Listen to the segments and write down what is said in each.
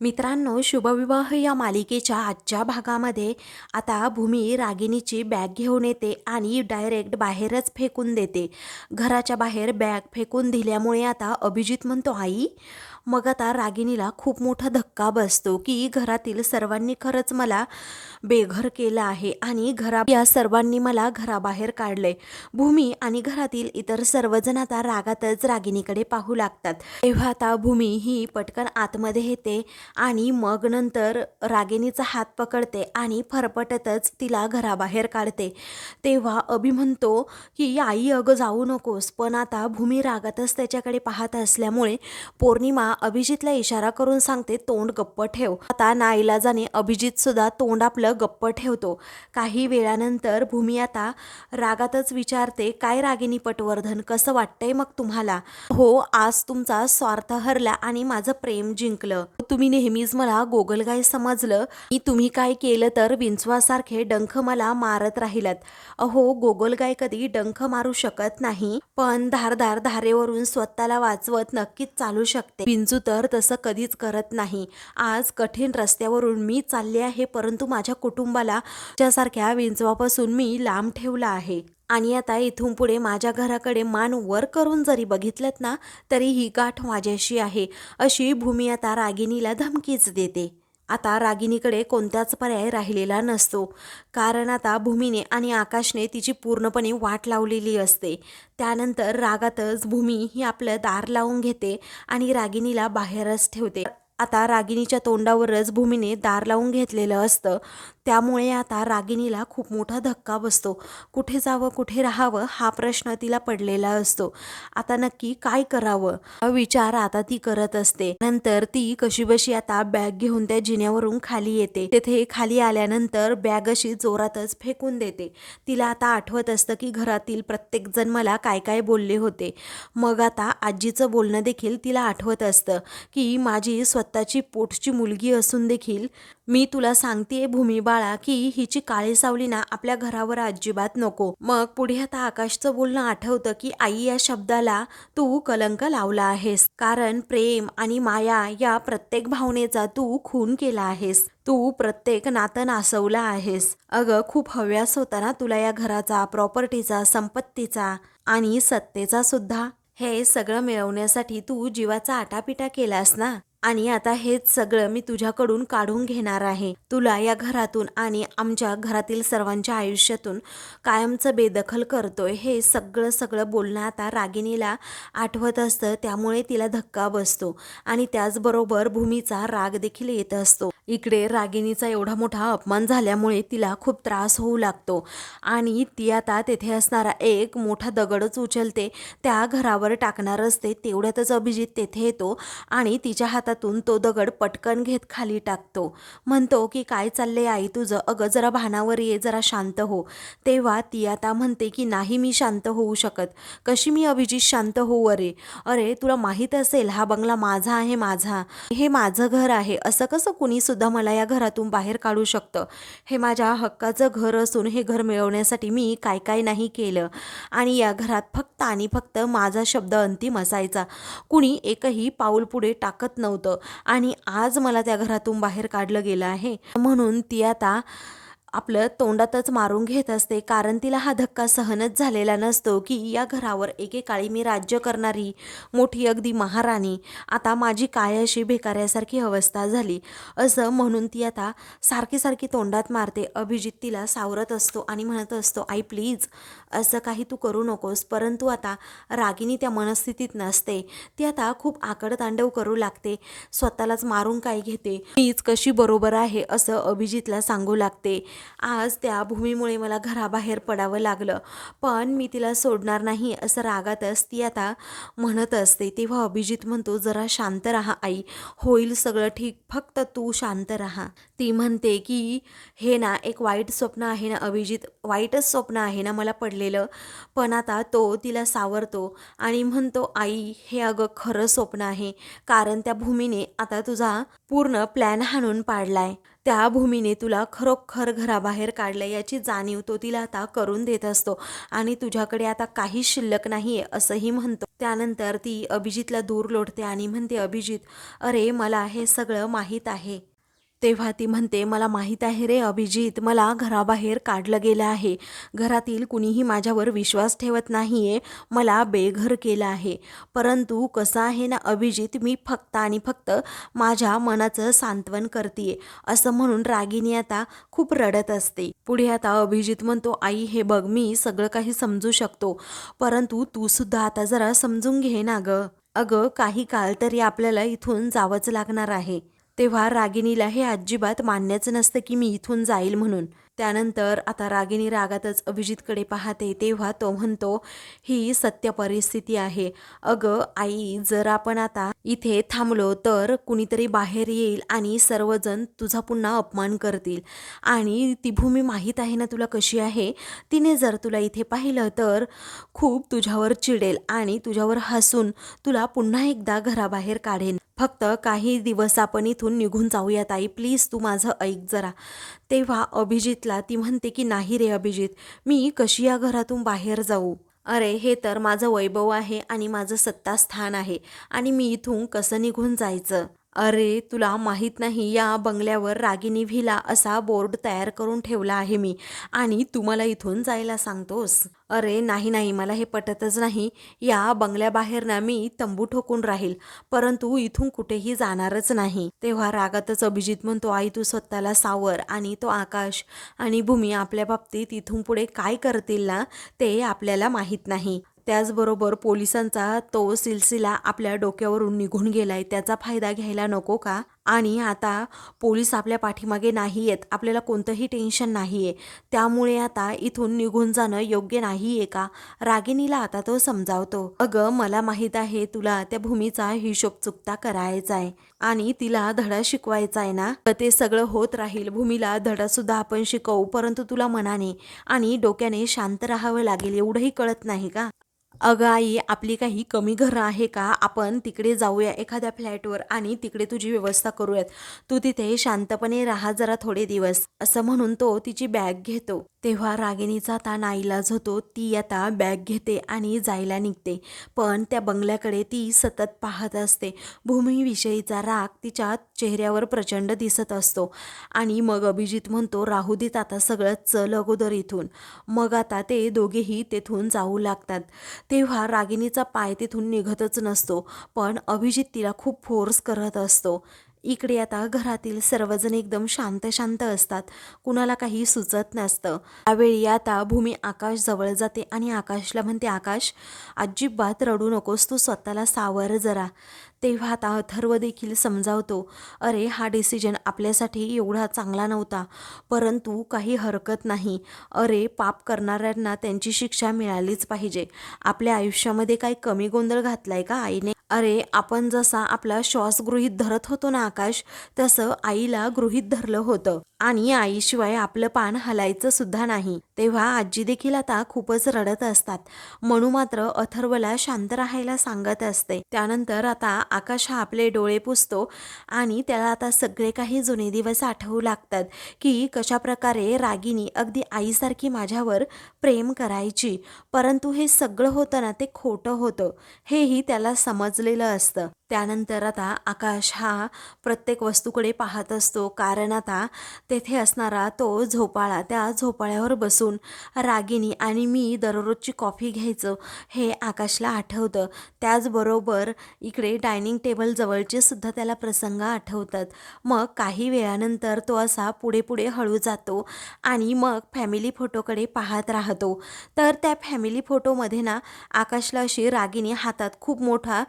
मित्रांनो, शुभविवाह या मालिकेच्या आजच्या भागामध्ये आता भूमी रागिणीची बॅग घेऊन येते आणि डायरेक्ट बाहेरच फेकून देते. घराच्या बाहेर बॅग फेकून दिल्यामुळे आता अभिजित म्हणतो, आई. मग आता रागिणीला खूप मोठा धक्का बसतो की घरातील सर्वांनी खरंच मला बेघर केलं आहे आणि या सर्वांनी मला घराबाहेर काढले. भूमी आणि घरातील इतर सर्वजण आता रागातच रागिणीकडे पाहू लागतात. तेव्हा आता भूमी ही पटकन आतमध्ये येते आणि मग नंतर रागिणीचा हात पकडते आणि फरफटतच तिला घराबाहेर काढते. तेव्हा अभि म्हणतो की आई अगं जाऊ नकोस, पण आता भूमी रागातच त्याच्याकडे पाहत असल्यामुळे पौर्णिमा अभिजितला इशारा करून सांगते, तोंड गप्प ठेव. आता नाईलाजाने अभिजित सुद्धा तोंड आपलं गप्प ठेवतो. काही वेळानंतर भूमी आता रागातच विचारते, काय रागिणी पटवर्धन, कसं वाटतंय मग तुम्हाला? हो, आज तुमचा स्वार्थ हरला आणि माझं प्रेम जिंकलं. तुम्ही नेहमीच मला गोगलगाय समजलं. तुम्ही काय केलं तर विंचवासारखे डंख मला मारत राहिलात. अहो, गोगलगाय कधी डंख मारू शकत नाही, पण धारदार धारेवरून स्वतःला वाचवत नक्कीच चालू शकते. विंचू तर तसं कधीच करत नाही. आज कठीण रस्त्यावरून मी चालले आहे, परंतु माझ्या कुटुंबाला त्यासारख्या विंचवापासून मी लांब ठेवलं आहे. आणि आता इथून पुढे माझ्या घराकडे मान वर करून जरी बघितलं ना, तरी ही गाठ माझ्याशी आहे, अशी भूमी आता रागिणीला धमकीच देते. आता रागिणीकडे कोणताच पर्याय राहिलेला नसतो, कारण आता भूमीने आणि आकाशने तिची पूर्णपणे वाट लावलेली असते. त्यानंतर रागातच भूमी ही आपलं दार लावून घेते आणि रागिणीला बाहेरच ठेवते. आता रागिणीच्या तोंडावरच भूमीने दार लावून घेतलेलं असतं, त्यामुळे आता रागिणीला खूप मोठा धक्का बसतो. कुठे जावं, कुठे राहावं हा प्रश्न तिला पडलेला असतो. आता नक्की काय करावं हा विचार आता ती करत असते. नंतर ती कशीबशी आता बॅग घेऊन त्या जिन्यावरून खाली येते. तेथे खाली आल्यानंतर बॅग अशी जोरातच फेकून देते. तिला आता आठवत असतं की घरातील प्रत्येक जण मला काय काय बोलले होते. मग आता आजीचं बोलणं देखील तिला आठवत असतं की माझी स्वतःची पोटची मुलगी असून देखील मी तुला सांगतेय भूमी बाळा की हिची काळी सावली ना आपल्या घरावर अजिबात नको. मग पुढे आता आकाशचं बोलणं आठवतं की आई, या शब्दाला तू कलंक लावला आहेस, कारण प्रेम आणि माया या प्रत्येक भावनेचा तू खून केला आहेस. तू प्रत्येक नातं नासवलं आहेस. अगं, खूप हव्यास होता ना तुला या घराचा, प्रॉपर्टीचा, संपत्तीचा आणि सत्तेचा सुद्धा. हे सगळं मिळवण्यासाठी तू जीवाचा आटापिटा केलास ना, आणि आता हेच सगळं मी तुझ्याकडून काढून घेणार आहे. तुला या घरातून आणि आमच्या घरातील सर्वांच्या आयुष्यातून कायमचं बेदखल करतोय. हे सगळं बोलणं आता रागिणीला आठवत असतं, त्यामुळे तिला धक्का बसतो आणि त्याचबरोबर भूमीचा राग देखील येत असतो. इकडे रागिणीचा एवढा मोठा अपमान झाल्यामुळे तिला खूप त्रास होऊ लागतो आणि ती आता तेथे असणारा एक मोठा दगडच उचलते, त्या घरावर टाकणार असते. तेवढ्यातच अभिजित तेथे येतो आणि तिच्या हातातून तो दगड पटकन घेत खाली टाकतो. म्हणतो की काय चाललंय आई तुझं, अगं जरा भानावर ये, जरा शांत हो. तेव्हा ती आता म्हणते की नाही, मी शांत होऊ शकत. कशी मी अभिजित शांत होऊ? अरे तुला माहीत असेल, हा बंगला माझा आहे, माझा, हे माझं घर आहे. असं कसं कुणी सुद्धा मला या घरातून बाहेर काढू शकतं? हे माझ्या हक्काचं घर असून हे घर मिळवण्यासाठी मी काय काय नाही केलं, आणि या घरात फक्त आणि फक्त माझा शब्द अंतिम असायचा. कुणी एकही पाऊल पुढे टाकत नव्हतं आणि आज मला त्या घरातून बाहेर काढलं गेलं आहे. म्हणून ती आता आपलं तोंडातच मारून घेत असते, कारण तिला हा धक्का सहनच झालेला नसतो की या घरावर एकेकाळी मी राज्य करणारी मोठी अगदी महाराणी, आता माझी काय अशी भिकाऱ्यासारखी अवस्था झाली. असं म्हणून ती आता सारखी तोंडात मारते. अभिजित तिला सावरत असतो आणि म्हणत असतो, आई प्लीज, असं काही तू करू नकोस. परंतु आता रागिणी त्या मनस्थितीत नसते. ती आता खूप आकडतांडव करू लागते, स्वतःलाच मारून काय घेते, मीच कशी बरोबर आहे असं अभिजितला सांगू लागते. आज त्या भूमीमुळे मला घराबाहेर पडावं लागलं, पण मी तिला सोडणार नाही, असं रागातच ती आता म्हणत असते. तेव्हा अभिजित म्हणतो, जरा शांत राहा आई, होईल सगळं ठीक, फक्त तू शांत राहा. ती म्हणते की हे ना एक वाईट स्वप्न आहे ना अभिजित, वाईटच स्वप्न आहे ना मला पडलेलं. पण आता तो तिला सावरतो आणि म्हणतो, आई हे अगं खरं स्वप्न आहे, कारण त्या भूमीने आता तुझा पूर्ण प्लॅन हाणून पाडलाय. त्या भूमीने तुला खरोखर घराबाहेर काढलं याची जाणीव तो तिला आता करून देत असतो आणि तुझ्याकडे आता काही शिल्लक नाहीये असंही म्हणतो. त्यानंतर ती अभिजितला दूर लोटते आणि म्हणते, अभिजित, अरे मला हे सगळं माहीत आहे. तेव्हा ती म्हणते, मला माहीत आहे रे अभिजित, मला घराबाहेर काढलं गेलं आहे. घरातील कुणीही माझ्यावर विश्वास ठेवत नाहीये, मला बेघर केलं आहे. परंतु कसं आहे ना अभिजित, मी फक्त आणि फक्त माझ्या मनाचं सांत्वन करतीये असं म्हणून रागिनी आता खूप रडत असते. पुढे आता अभिजित म्हणतो, आई हे बघ, मी सगळं काही समजू शकतो, परंतु तू सुद्धा आता जरा समजून घे ना गं. अगं काही काळ तरी आपल्याला इथून जावंच लागणार आहे. तेव्हा रागिणीला हे अजिबात मान्यच नसतं की मी इथून जाईल म्हणून. त्यानंतर आता रागिणी रागातच अभिजितकडे पाहते. तेव्हा तो म्हणतो, ही सत्य परिस्थिती आहे. अगं आई, जर आपण आता इथे थांबलो तर कुणीतरी बाहेर येईल आणि सर्वजण तुझा पुन्हा अपमान करतील. आणि ती भूमी माहीत आहे ना तुला कशी आहे, तिने जर तुला इथे पाहिलं तर खूप तुझ्यावर चिडेल आणि तुझ्यावर हसून तुला पुन्हा एकदा घराबाहेर काढेन. फक्त काही दिवस आपण इथून निघून जाऊयात आई, प्लीज तू माझं ऐक जरा. तेव्हा अभिजितला ती म्हणते की नाही रे अभिजित, मी कशी या घरातून बाहेर जाऊ. अरे हे तर माझं वैभव आहे आणि माझं सत्तास्थान आहे आणि मी इथून कसं निघून जायचं. अरे तुला माहीत नाही, या बंगल्यावर रागिनी व्हिला असा बोर्ड तयार करून ठेवला आहे मी आणि तू मला इथून जायला सांगतोस. अरे नाही नाही, मला हे पटतच नाही. या बंगल्याबाहेर ना मी तंबू ठोकून राहील, परंतु इथून कुठेही जाणारच नाही. तेव्हा रागातच अभिजित म्हणतो, आई तू स्वतःला सावर आणि तो आकाश आणि भूमी आपल्या बाबतीत इथून पुढे काय करतील ना ते आपल्याला माहीत नाही. त्याचबरोबर पोलिसांचा तो सिलसिला आपल्या डोक्यावरून निघून गेलाय, त्याचा फायदा घ्यायला नको का. आणि आता पोलीस आपल्या पाठीमागे नाही आहेत, आपल्याला कोणतंही टेन्शन नाही आहे, त्यामुळे आता इथून निघून जाणं योग्य नाही आहे का. रागिणीला आता तो समजावतो. अगं मला माहीत आहे तुला त्या भूमीचा हिशोब चुकता करायचा आहे आणि तिला धडा शिकवायचा आहे ना, ते सगळं होत राहील. भूमीला धडा सुद्धा आपण शिकवू, परंतु तुला मनाने आणि डोक्याने शांत राहावं लागेल. एवढंही कळत नाही का. अगं आई, आपली काही कमी घरं आहे का, आपण तिकडे जाऊया एखाद्या फ्लॅटवर आणि तिकडे तुझी व्यवस्था करूयात. तू तिथे शांतपणे राहा जरा थोडे दिवस असं म्हणून तो तिची बॅग घेतो. तेव्हा रागिणीचा आता नाईलाज होतो. ती आता बॅग घेते आणि जायला निघते, पण त्या बंगल्याकडे ती सतत पाहत असते. भूमीविषयीचा राग तिच्या चेहऱ्यावर प्रचंड दिसत असतो. आणि मग अभिजित म्हणतो, राहू देत आता सगळं, चल अगोदर इथून. मग आता ते दोघेही तेथून जाऊ लागतात. तेव्हा रागिणीचा पाय तिथून निघतच नसतो, पण अभिजित तिला खूप फोर्स करत असतो. इकडे आता घरातील सर्वजण एकदम शांत शांत असतात, कुणाला काही सुचत नसतं. त्यावेळी आता भूमी आकाश जवळ जाते आणि आकाशला म्हणते, आकाश अजिबात रडू नकोस, तू स्वतःला सावर जरा. तेव्हा आता अथर्व देखील समजावतो, अरे हा डिसिजन आपल्यासाठी एवढा चांगला नव्हता, परंतु काही हरकत नाही. अरे पाप करणाऱ्यांना त्यांची शिक्षा मिळालीच पाहिजे. आपल्या आयुष्यामध्ये काही कमी गोंधळ घातलाय का आईने. अरे आपण जसा आपला श्वास गृहीत धरत होतो ना आकाश, तसं आईला गृहीत धरलं होतं आणि आईशिवाय आपलं पान हलायचं सुद्धा नाही. तेव्हा आजी देखील आता खूपच रडत असतात. म्हणू मात्र अथर्वला शांत राहायला सांगत असते. त्यानंतर आता आकाश हा आपले डोळे पुसतो आणि त्याला आता सगळे काही जुने दिवस आठवू लागतात की कशा प्रकारे रागिनी अगदी आईसारखी माझ्यावर प्रेम करायची, परंतु हे सगळं होतं ना ते खोटं होतं, हेही त्याला समजलेलं असतं. त्यानंतर आता आकाश हा प्रत्येक वस्तूकडे पाहत असतो, कारण आता तेथे असणारा तो झोपाळा, त्या झोपाळ्यावर बसून रागिनी आणि मी दररोजची कॉफी घ्यायचं हे आकाशला आठवतं. त्याचबरोबर इकडे डायनिंग टेबल जवळचे सुद्धा त्याला प्रसंग आठवतात. मग काही वेळानंतर तो असा पुढे पुढे हळू जातो आणि मग फॅमिली फोटोकडे पाहत राहतो. तर त्या फॅमिली फोटोमध्ये ना आकाशला अशी रागिनी हातात खूप मोठा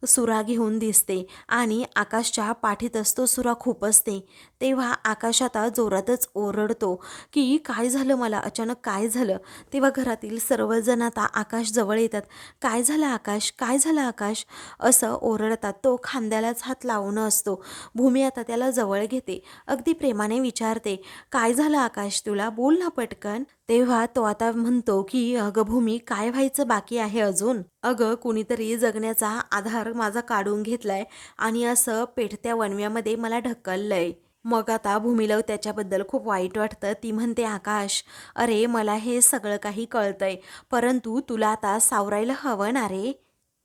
सुरा घेऊन दिसते आणि आकाशच्या पाठीत असतो सुरा खूप असते. तेव्हा आकाश आता जोरातच ओरडतो की काय झालं, मला अचानक काय झालं. तेव्हा घरातील सर्वजण आता आकाश जवळ येतात. काय झालं आकाश, काय झालं आकाश असं ओरडतात. तो खांद्यालाच हात लावून असतो. भूमी आता त्याला जवळ घेते, अगदी प्रेमाने विचारते, काय झालं आकाश तुला, बोल ना पटकन. तेव्हा तो आता म्हणतो की अगं भूमी, काय व्हायचं बाकी आहे अजून. अगं कुणीतरी जगण्याचा आधार माझा काढून घेतलाय आणि असं पेटत्या वणव्यामध्ये मला ढकललंय. मग आता भूमीला त्याच्याबद्दल खूप वाईट वाटतं. ती म्हणते, आकाश अरे मला हे सगळं काही कळतंय, परंतु तुला आता सावरायला हवं ना रे.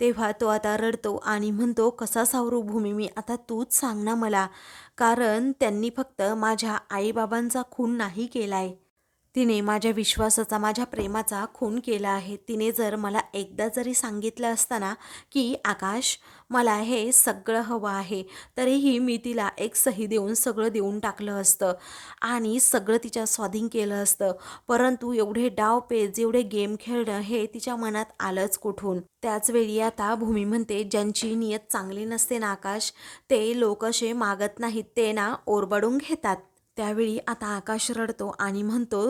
तेव्हा तो आता रडतो आणि म्हणतो, कसा सावरू भूमी मी, आता तूच सांग ना मला. कारण त्यांनी फक्त माझ्या आईबाबांचा खून नाही केलाय, तिने माझ्या विश्वासाचा, माझ्या प्रेमाचा खून केला आहे. तिने जर मला एकदा जरी सांगितलं असतं ना की आकाश मला हे सगळं हवं आहे, तरीही मी तिला एक सही देऊन सगळं देऊन टाकलं असतं आणि सगळं तिच्या स्वाधीन केलं असतं. परंतु एवढे डावपेच, एवढे गेम खेळणं हे तिच्या मनात आलंच कुठून. त्याचवेळी आता भूमी म्हणते, ज्यांची नियत चांगली नसते ना आकाश, ते लोक असे मागत नाहीत, ते ना ओरबडून घेतात. त्यावेळी आता आकाश रडतो आणि म्हणतो,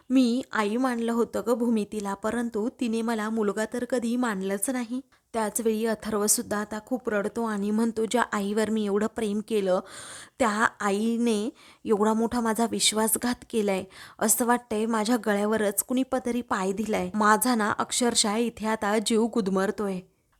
मी आई मानलं होतं ग भूमी तिला, परंतु तिने मला मुलगा तर कधी मानलंच नाही. त्याचवेळी अथर्वसुद्धा आता खूप रडतो आणि म्हणतो, ज्या आईवर मी एवढं प्रेम केलं, त्या आईने एवढा मोठा माझा विश्वासघात केलाय. असं वाटतंय माझ्या गळ्यावरच कुणी पदरी पाय दिलाय. माझा ना अक्षरशः इथे आता जीव गुदमरतोय.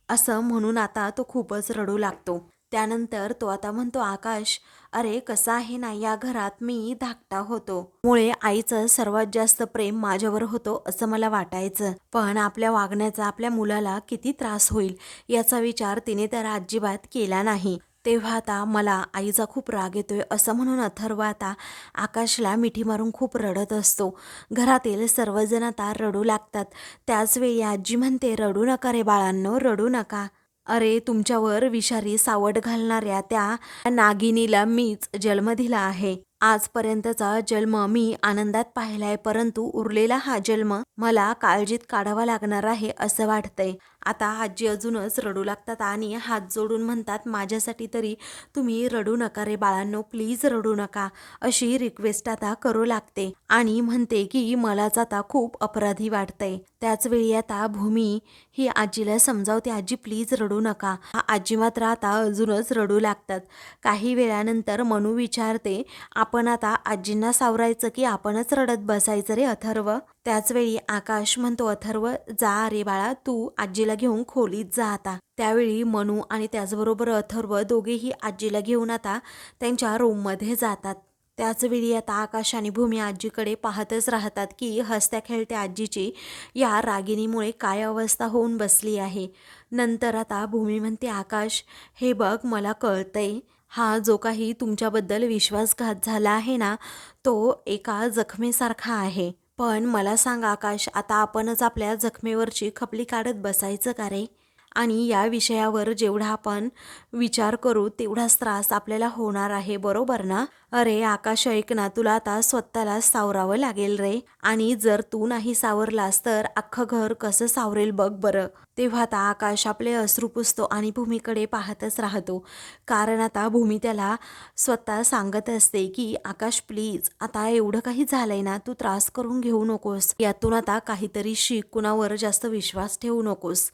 असं म्हणून आता तो खूपच रडू लागतो. त्यानंतर तो आता म्हणतो, आकाश अरे कसं आहे ना, या घरात मी धाकटा होतो, मुळे आईचं सर्वात जास्त प्रेम माझ्यावर होतो असं मला वाटायचं. पण आपल्या वागण्याचा आपल्या मुलाला किती त्रास होईल याचा विचार तिने तर अजिबात केला नाही. तेव्हा आता मला आईचा खूप राग येतोय असं म्हणून अथर्व आता आकाशला मिठी मारून खूप रडत असतो. घरातील सर्वजण आता रडू लागतात. त्याचवेळी आजी म्हणते, रडू नका रे बाळांनो, रडू नका. अरे तुमच्यावर विषारी सावट घालणाऱ्या त्या नागिनीला मीच जन्म दिला आहे. आजपर्यंतचा जन्म मी आनंदात पाहिलाय, परंतु उरलेला हा जन्म मला काळजीत काढावा लागणार आहे असं वाटतंय. आता आजी अजूनच रडू लागतात आणि हात जोडून म्हणतात, माझ्यासाठी तरी तुम्ही रडू नका रे बाळांनो, प्लीज रडू नका, अशी रिक्वेस्ट आता करू लागते आणि म्हणते की मलाच आता खूप अपराधी वाटतंय. त्याचवेळी आता भूमी ही आजीला समजावते, आजी प्लीज रडू नका. आजी मात्र आता अजूनच रडू लागतात. काही वेळानंतर मनू विचारते, आपण आता आजींना सावरायचं की आपणच रडत बसायचं रे अथर्व. त्याचवेळी आकाश म्हणतो, अथर्व जा रे बाळा, तू आजीला घेऊन खोलीत जा आता. त्यावेळी मनू आणि त्याचबरोबर अथर्व दोघेही आजीला घेऊन आता त्यांच्या रूममध्ये जातात. त्याचवेळी आता आकाश आणि भूमी आजीकडे पाहतच राहतात की हसत्या खेळत्या आजीची या रागिणीमुळे काय अवस्था होऊन बसली आहे. नंतर आता भूमी म्हणते, आकाश हे बघ मला कळतंय, हा जो काही तुमच्याबद्दल विश्वासघात झाला आहे ना, तो एका जखमेसारखा आहे. पण मला सांग आकाश, आता आपणच आपल्या जखमेवरची खपली काढत बसायचं का रे? आणि या विषयावर जेवढा आपण विचार करू तेवढाच त्रास आपल्याला होणार आहे, बरोबर ना? अरे आकाश ऐक ना, तुला आता स्वतःला सावरावं लागेल रे, आणि जर तू नाही सावरलास तर अख्खं घर कसं सावरेल बघ बरं. तेव्हा आता आकाश आपले अश्रू पुसतो आणि भूमीकडे पाहतच राहतो. कारण आता भूमी त्याला स्वतः सांगत असते की आकाश प्लीज, आता एवढं काही झालंय ना, तू त्रास करून घेऊ नकोस, यातून आता काहीतरी शिक, कुणावर जास्त विश्वास ठेवू नकोस.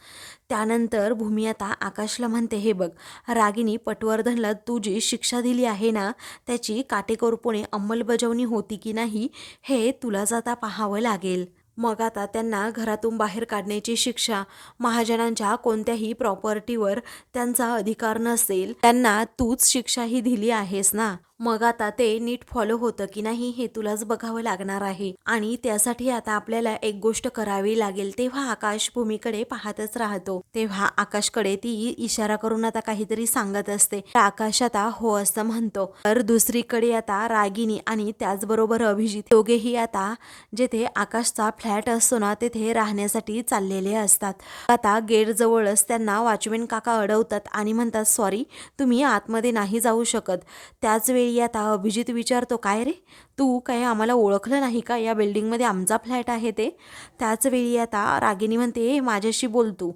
त्यानंतर भूमी आता आकाशला म्हणते, हे बघ रागिनी, पटवर्धनला तू जी शिक्षा दिली आहे ना, त्याची काटेकोरपणे अंमलबजावणी होती की नाही हे तुलाच आता पाहावं लागेल. मग आता त्यांना घरातून बाहेर काढण्याची शिक्षा, महाजनांच्या कोणत्याही प्रॉपर्टीवर त्यांचा अधिकार नसेल, त्यांना तूच शिक्षाही दिली आहेस ना. मग आता ते नीट फॉलो होतं की नाही हे तुलाच बघावं लागणार आहे, आणि त्यासाठी आता आपल्याला एक गोष्ट करावी लागेल. तेव्हा आकाश भूमीकडे पाहतच राहतो. तेव्हा आकाशकडे ती इशारा करून आता काहीतरी सांगत असते. आकाश आता हो असं म्हणतो. तर दुसरीकडे आता रागिनी आणि त्याचबरोबर अभिजित दोघेही आता जेथे आकाशचा फ्लॅट असतो ना तेथे राहण्यासाठी चाललेले असतात. आता गेट जवळच त्यांना वॉचमॅन काका अडवतात आणि म्हणतात, सॉरी तुम्ही आतमध्ये नाही जाऊ शकत. त्याच वेळी आता अभिजित विचारतो, काय रे, तू काय आम्हाला ओळखलं नाही का, या बिल्डिंगमध्ये आमचा फ्लॅट आहे ते. त्याच वेळी आता रागिनी म्हणते, माझ्याशी बोल तू,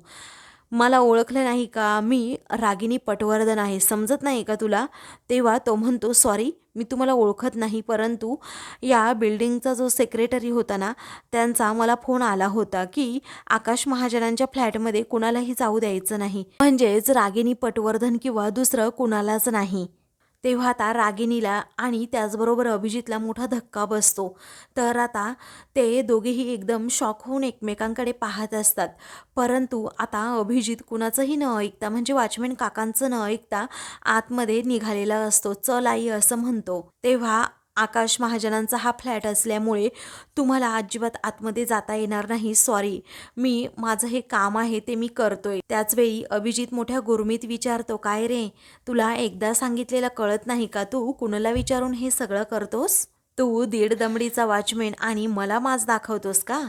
मला ओळखलं नाही का, मी रागिनी पटवर्धन आहे, समजत नाही का तुला? तेव्हा तो म्हणतो, सॉरी मी तुम्हाला ओळखत नाही, परंतु या बिल्डिंगचा जो सेक्रेटरी होता ना, त्यांचा मला फोन आला होता की आकाश महाजनांच्या फ्लॅटमध्ये कुणालाही जाऊ द्यायचं नाही, म्हणजेच रागिनी पटवर्धन किंवा दुसरं कुणालाच नाही. तेव्हा आता रागिणीला आणि त्याचबरोबर अभिजितला मोठा धक्का बसतो. तर आता ते दोघेही एकदम शॉक होऊन एकमेकांकडे पाहत असतात. परंतु आता अभिजित कुणाचंही न ऐकता म्हणजे वॉचमॅन काकांचं न ऐकता आतमध्ये निघालेला असतो. चल आई असं म्हणतो. तेव्हा आकाश महाजनांचा हा फ्लॅट असल्यामुळे तुम्हाला अजिबात आतमध्ये जाता येणार नाही, सॉरी, माझं हे काम आहे ते मी करतोय. त्याचवेळी अभिजित मोठ्या गुरमीत विचारतो, काय रे, तुला एकदा सांगितलेलं कळत नाही का? तू कुणाला विचारून हे सगळं करतोस? तू दीड दमडीचा वॉचमॅन आणि मला माज दाखवतोस का?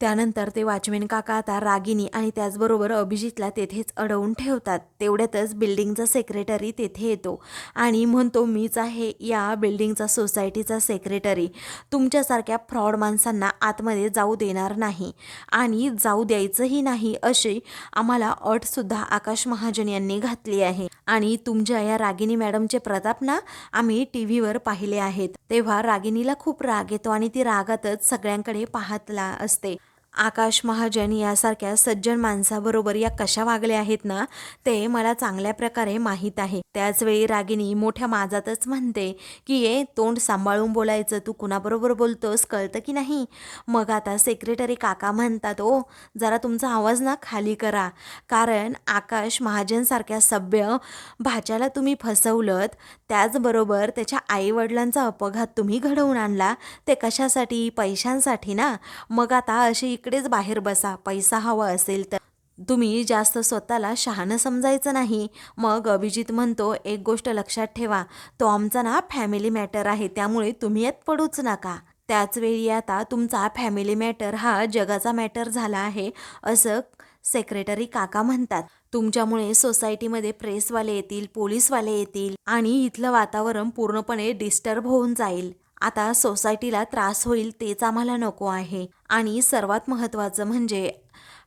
त्यानंतर ते वॉचमॅन काका आता रागिनी आणि त्याचबरोबर अभिजितला तेथेच अडवून ठेवतात. तेवढ्यातच बिल्डिंगचा सेक्रेटरी तेथे येतो आणि म्हणतो, मीच आहे या बिल्डिंगचा सोसायटीचा सेक्रेटरी. तुमच्यासारख्या फ्रॉड माणसांना आतमध्ये जाऊ देणार नाही आणि जाऊ द्यायचंही नाही अशी आम्हाला अटसुद्धा आकाश महाजन यांनी घातली आहे. आणि तुमच्या या रागिनी मॅडमचे प्रताप ना आम्ही टीव्हीवर पाहिले आहेत. तेव्हा रागिनीला खूप राग येतो आणि ती रागातच सगळ्यांकडे पाहतला असते. आकाश महाजन यासारख्या सज्जन माणसाबरोबर या कशा वागल्या आहेत ना ते मला चांगल्या प्रकारे माहीत आहे. त्याचवेळी रागिनी मोठ्या माजातच म्हणते की ये तोंड सांभाळून बोलायचं, तू कुणाबरोबर बोलतोस कळतं की नाही? मग आता सेक्रेटरी काका म्हणतात, ओ जरा तुमचा आवाज ना खाली करा, कारण आकाश महाजनसारख्या सभ्य भाच्याला तुम्ही फसवलत, त्याचबरोबर त्याच्या आईवडिलांचा अपघात तुम्ही घडवून आणला, ते कशासाठी? पैशांसाठी ना. मग आता अशी इकडेच बाहेर बसा, पैसा हवा असेल तर. तुम्ही जास्त स्वतःला शहाणं समजायचं नाही. मग अभिजित म्हणतो, एक गोष्ट लक्षात ठेवा, तो आमचा ना फॅमिली मॅटर आहे, त्यामुळे तुम्ही यात पडूच नका. त्याचवेळी आता तुमचा फॅमिली मॅटर हा जगाचा मॅटर झाला आहे असं सेक्रेटरी काका म्हणतात. तुमच्यामुळे सोसायटीमध्ये प्रेसवाले येतील, पोलीसवाले येतील आणि इथलं वातावरण पूर्णपणे डिस्टर्ब होऊन जाईल. आता सोसायटीला त्रास होईल तेच आम्हाला नको आहे. आणि सर्वात महत्त्वाचं म्हणजे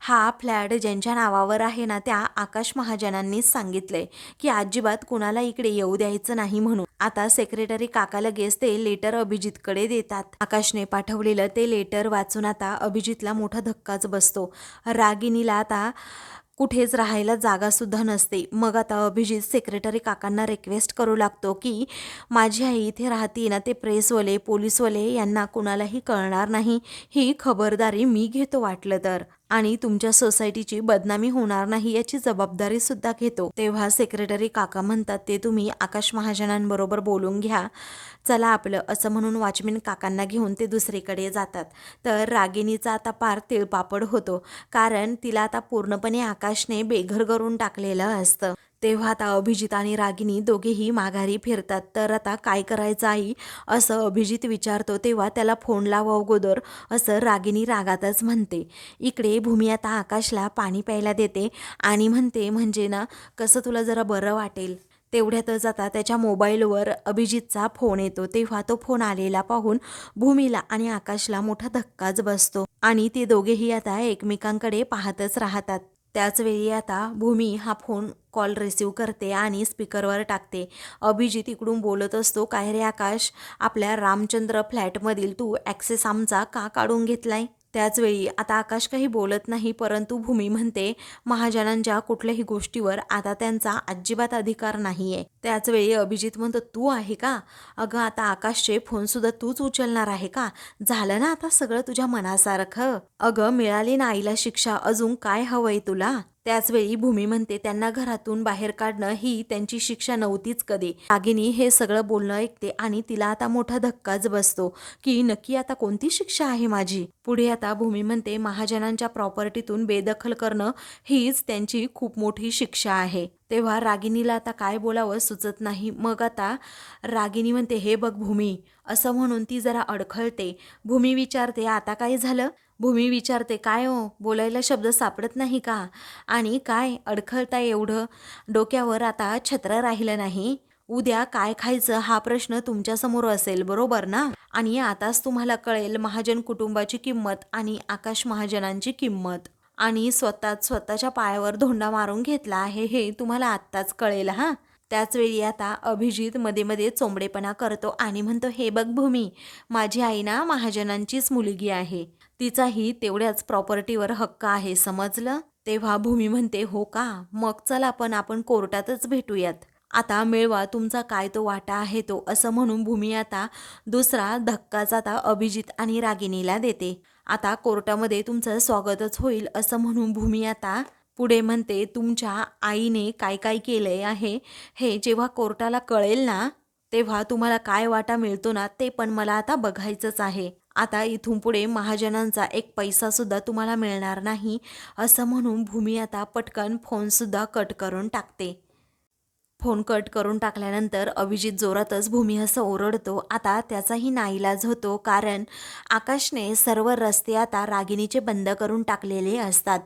हा फ्लॅट ज्यांच्या नावावर आहे ना त्या आकाश महाजनांनीच सांगितलंय की अजिबात कुणाला इकडे येऊ द्यायचं नाही म्हणून. आता सेक्रेटरी काका लगेच ते लेटर अभिजितकडे देतात. आकाशने पाठवलेलं ते लेटर वाचून आता अभिजितला मोठा धक्काच बसतो. रागिनीला आता कुठेच राहायला जागासुद्धा नसते. मग आता अभिजित सेक्रेटरी काकांना रिक्वेस्ट करू लागतो की माझी आई इथे राहते ना, ते प्रेसवाले पोलीसवाले यांना कुणालाही कळणार नाही, ही खबरदारी मी घेतो वाटलं तर, आणि तुमच्या सोसायटीची बदनामी होणार नाही याची जबाबदारी सुद्धा घेतो. तेव्हा सेक्रेटरी काका म्हणतात, ते तुम्ही आकाश महाजनांबरोबर बोलून घ्या, चला आपलं, असं म्हणून वॉचमॅन काकांना घेऊन ते दुसरीकडे जातात. तर रागिनीचा आता पार तिळपापड होतो, कारण तिला आता पूर्णपणे आकाशने बेघर करून टाकलेलं असतं. तेव्हा आता अभिजित आणि रागिनी दोघेही माघारी फिरतात. तर आता काय करायचं आई असं अभिजित विचारतो. तेव्हा त्याला फोन लावा अगोदर असं रागिनी रागातच म्हणते. इकडे भूमी आता आकाशला पाणी प्यायला देते आणि म्हणते, म्हणजे ना कसं तुला जरा बरं वाटेल. तेवढ्यातच आता त्याच्या मोबाईलवर अभिजितचा फोन येतो. तेव्हा तो फोन आलेला पाहून भूमीला आणि आकाशला मोठा धक्काच बसतो आणि ते दोघेही आता एकमेकांकडे पाहतच राहतात. त्याचवेळी आता भूमी हा फोन कॉल रिसीव करते आणि स्पीकरवर टाकते. अभिजित इकडून बोलत असतो, काय रे आकाश, आपल्या रामचंद्र फ्लॅटमधील तू ॲक्सेस आमचा का काढून घेतलाय? त्याचवेळी आता आकाश काही बोलत नाही, परंतु भूमी म्हणते, महाजनांच्या कुठल्याही गोष्टीवर आता त्यांचा अजिबात अधिकार नाहीये. त्याचवेळी अभिजित म्हणतो, तू आहे का? अगं आता आकाशचे फोन सुद्धा तूच उचलणार आहे का? झालं ना आता सगळं तुझ्या मनासारखं? अगं मिळाली ना आईला शिक्षा, अजून काय हवंय तुला? त्याचवेळी भूमी म्हणते, त्यांना घरातून बाहेर काढणं ही त्यांची शिक्षा नव्हतीच कधी. रागिनी हे सगळं बोलणं ऐकते आणि तिला आता मोठा धक्काच बसतो की नक्की आता कोणती शिक्षा आहे माझी. पुढे आता भूमी म्हणते, महाजनांच्या प्रॉपर्टीतून बेदखल करणं हीच त्यांची खूप मोठी शिक्षा आहे. तेव्हा रागिनीला आता काय बोलावं सुचत नाही. मग आता रागिनी म्हणते, हे बघ भूमी, असं म्हणून ती जरा अडखळते. भूमी विचारते, आता काय झालं? भूमी विचारते, काय हो, बोलायला शब्द सापडत नाही का? आणि काय अडखळताय एवढं? डोक्यावर आता छत्र राहिलं नाही? उद्या काय खायचं हा प्रश्न तुमच्यासमोर असेल, बरोबर ना? आणि आताच तुम्हाला कळेल महाजन कुटुंबाची किंमत आणि आकाश महाजनांची किंमत. आणि स्वतःच्या पायावर धोंडा मारून घेतला आहे हे तुम्हाला आत्ताच कळेल हा. त्याचवेळी आता अभिजित मध्ये मध्ये चोंबडेपणा करतो आणि म्हणतो, हे बघ भूमी, माझी आई ना महाजनांचीच मुलगी आहे, तिचाही तेवढ्याच प्रॉपर्टीवर हक्क आहे, समजलं? तेव्हा भूमी म्हणते, हो का? मग चला आपण कोर्टातच भेटूयात. आता मिळवा तुमचा काय तो वाटा आहे तो, असं म्हणून भूमी आता दुसरा धक्काच आता अभिजित आणि रागिणीला देते. आता कोर्टामध्ये तुमचं स्वागतच होईल असं म्हणून भूमी आता पुढे म्हणते, तुमच्या आईने काय काय केलंय आहे हे जेव्हा कोर्टाला कळेल ना, तेव्हा तुम्हाला काय वाटा मिळतो ना, ते पण मला आता बघायचंच आहे. आता इथून पुढे महाजनांचा एक पैसा सुद्धा तुम्हाला मिळणार नाही, असं म्हणून भूमी आता पटकन फोनसुद्धा कट करून टाकते. फोन कट करून टाकल्यानंतर अभिजित जोरातच भूमी असं ओरडतो. आता त्याचाही नाईलाज होतो, कारण आकाशने सर्व रस्ते आता रागिणीचे बंद करून टाकलेले असतात.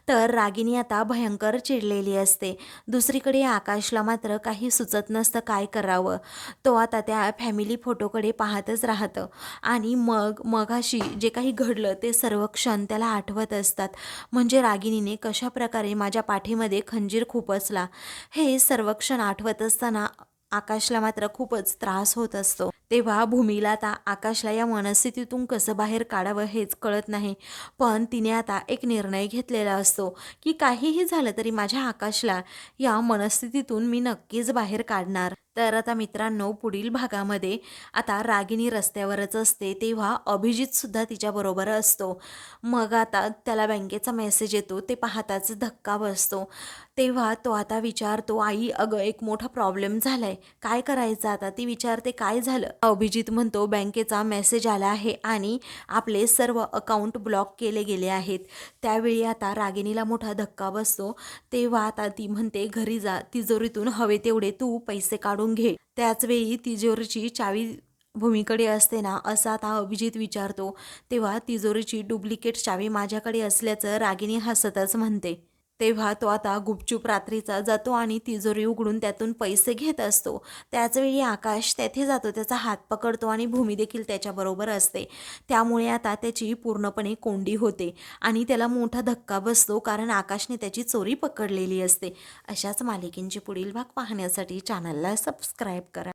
तर रागिणी आता भयंकर चिडलेली असते. दुसरीकडे आकाशला मात्र काही सुचत नसतं काय करावं. तो आता त्या फॅमिली फोटोकडे पाहतच राहतं आणि मगाशी जे काही घडलं ते सर्व क्षण त्याला आठवत असतात. म्हणजे रागिणीने कशाप्रकारे माझ्या पाठीमध्ये खंजीर खुपसला, हे सर्व क्षण आठवत असताना आकाशला मात्र खूपच त्रास होत असतो. तेव्हा भूमीला आता आकाशला या मनस्थितीतून कसं बाहेर काढावं हेच कळत नाही. पण तिने आता एक निर्णय घेतलेला असतो की काहीही झालं तरी माझ्या आकाशला या मनस्थितीतून मी नक्कीच बाहेर काढणार. तर आता मित्रांनो, पुढील भागामध्ये आता रागिणी रस्त्यावरच असते तेव्हा अभिजित सुद्धा तिच्याबरोबर असतो. मग आता त्याला बँकेचा मेसेज येतो, ते पाहताच धक्का बसतो. तेव्हा तो आता विचारतो, आई अगं एक मोठा प्रॉब्लेम झालाय, काय करायचं आता. ती विचारते काय झालं. अभिजित म्हणतो बँकेचा मेसेज आला आहे आणि आपले सर्व अकाउंट ब्लॉक केले गेले आहेत. त्यावेळी आता रागिणीला मोठा धक्का बसतो. तेव्हा आता ती म्हणते घरी जा, तिजोरीतून हवे तेवढे तू पैसे काढून घे. त्याचवेळी तिजोरीची चावी भूमीकडे असते ना, असं आता अभिजित विचारतो. तेव्हा तिजोरीची डुप्लिकेट चावी माझ्याकडे असल्याचं रागिणी हसतच म्हणते. तेव्हा तो आता गुपचूप रात्रीचा जातो आणि तिजोरी उघडून त्यातून पैसे घेत असतो. त्याचवेळी आकाश तेथे जातो, त्याचा हात पकडतो आणि भूमी देखील त्याच्याबरोबर असते. त्यामुळे आता त्याची पूर्णपणे कोंडी होते आणि त्याला मोठा धक्का बसतो, कारण आकाशने त्याची चोरी पकडलेली असते. अशाच मालिकेंचे पुढील भाग पाहण्यासाठी चॅनलला सबस्क्राईब करा.